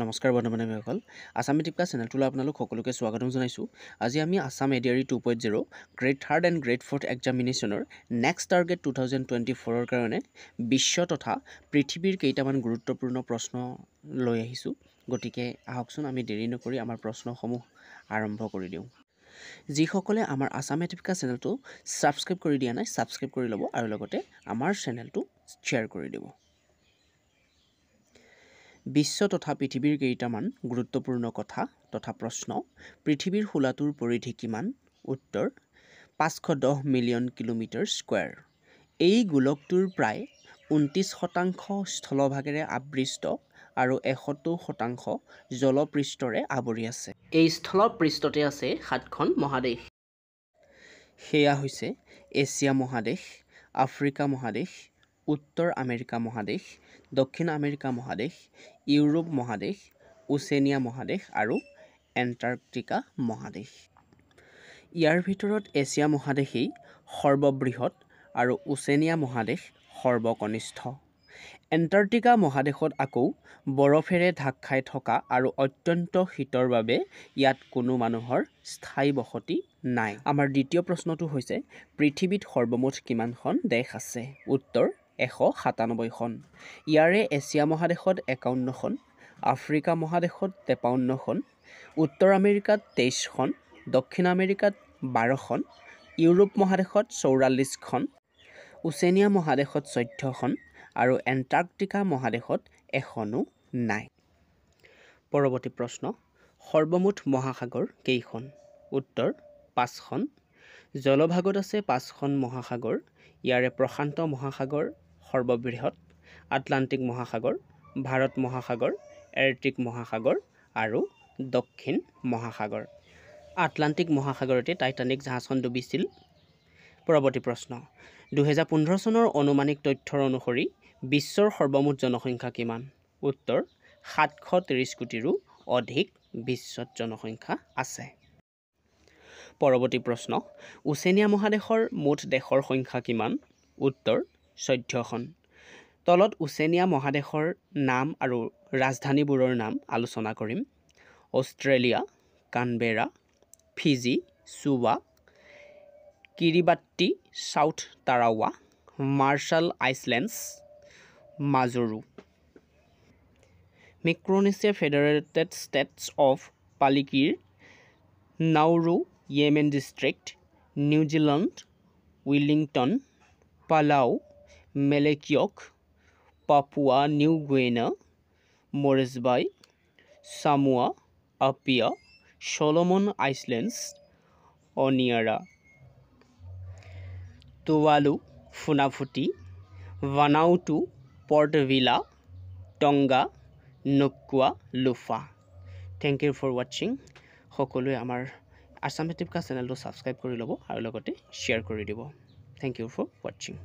নমস্কাৰ বন্ধু-বান্ধৱীসকল আসাম টিপকা চেনেলটোলৈ আপোনালোক সকলোকে স্বাগতম জনাইছোঁ। আজি আমি Assam ADRE 2.0 grade 3rd and grade 4th এক্সামিনেশ্যনৰ নেক্সট টাৰ্গেট 2024ৰ কাৰণে বিশ্ব তথা পৃথিৱীৰ কেইটামান গুৰুত্বপূৰ্ণ প্ৰশ্ন লৈ আহিছোঁ। গতিকে আহকচোন আমি দেৰি নকৰি আমাৰ প্ৰশ্নসমূহ আৰম্ভ কৰি দিওঁ। যিসকলে আমাৰ আসাম টিপকা চেনেলটো ছাবস্ক্ৰাইব কৰি দিয়া নাই ছাবস্ক্ৰাইব কৰি ল'ব আৰু লগতে আমাৰ চেনেলটো শ্বেয়াৰ কৰি দিব। বিশ্ব তথা পৃথিৱীৰ কেইটামান গুৰুত্বপূৰ্ণ কথা তথা প্ৰশ্ন। পৃথিৱীৰ খোলাটোৰ পৰিধি কিমান? উত্তৰ 510 মিলিয়ন কিলোমিটাৰ স্কোৱাৰ। এই গোলকটোৰ প্ৰায় 29% স্থলভাগেৰে আবৃষ্ট আৰু 71% জলপৃষ্ঠৰে আৱৰি আছে। এই স্থলপৃষ্ঠতে আছে 7খন মহাদেশ। সেয়া হৈছে এছিয়া মহাদেশ, আফ্ৰিকা মহাদেশ, উত্তৰ আমেৰিকা মহাদেশ, দক্ষিণ আমেৰিকা মহাদেশ, ইউৰোপ মহাদেশ, ওচেনিয়া মহাদেশ আৰু এণ্টাৰ্কটিকা মহাদেশ। ইয়াৰ ভিতৰত এছিয়া মহাদেশেই সৰ্ববৃহৎ আৰু ওচেনিয়া মহাদেশ সৰ্বকনিষ্ঠ। এণ্টাৰ্কটিকা মহাদেশত আকৌ বৰফেৰে ঢাক খাই থকা আৰু অত্যন্ত শীতৰ বাবে ইয়াত কোনো মানুহৰ স্থায়ী বসতি নাই। আমাৰ দ্বিতীয় প্ৰশ্নটো হৈছে পৃথিৱীত সৰ্বমুঠ কিমানখন দেশ আছে? উত্তৰ 197খন। ইয়াৰে এছিয়া মহাদেশত 51খন, আফ্ৰিকা মহাদেশত 53খন, উত্তৰ আমেৰিকাত 23খন, দক্ষিণ আমেৰিকাত 12খন, ইউৰোপ মহাদেশত 44খন, ওচেনিয়া মহাদেশত 14খন আৰু এণ্টাৰ্কটিকা মহাদেশত এখনো নাই। পৰৱৰ্তী প্ৰশ্ন, সৰ্বমুঠ মহাসাগৰ কেইখন? উত্তৰ 5খন। জলভাগত আছে 5খন মহাসাগৰ। ইয়াৰে প্ৰশান্ত মহাসাগৰ সৰ্ববৃহৎ, আটলান্টিক মহাসাগৰ, ভাৰত মহাসাগৰ, আৰ্কটিক মহাসাগৰ আৰু দক্ষিণ মহাসাগৰ। আটলান্টিক মহাসাগৰতে টাইটানিক জাহাজখন ডুবিছিল। পৰৱৰ্তী প্ৰশ্ন, 2015 চনৰ অনুমানিক তথ্যৰ অনুসৰি বিশ্বৰ সৰ্বমুঠ জনসংখ্যা কিমান? উত্তৰ 730 কোটিৰো অধিক বিশ্বত জনসংখ্যা আছে। পৰৱৰ্তী প্ৰশ্ন, ওচেনিয়া মহাদেশৰ মুঠ দেশৰ সংখ্যা কিমান? উত্তৰ 14খন। তলত ওচেনিয়া মহাদেশৰ নাম আৰু ৰাজধানীবোৰৰ নাম আলোচনা কৰিম। Australia, Canberra, Fiji, চুবা, কিৰিবাটি, south টাৰাৱা, marshal islands, মাজোৰো। মিক্ৰনেছিয়া, federated states of পালিকিৰ, নাউৰু, Yemen district, New Zealand, Wellington, Palau, মেলেকিয়ক, Papua new guinea, Morris by, Samoa, আপিয়া, Salman islands, অনিয়াৰা, টুৱালু, ফুনাফুটি, ভানাউটু, port villa, টংগা, নুকুৱা লোফা। Thank U for ৱাচিং। সকলোৱে আমাৰ আসাম টিপকা চেনেলটো ছাবস্ক্ৰাইব কৰি ল'ব আৰু লগতে শ্বেয়াৰ কৰি দিব। থেংক ইউ ফৰ ৱাচিং।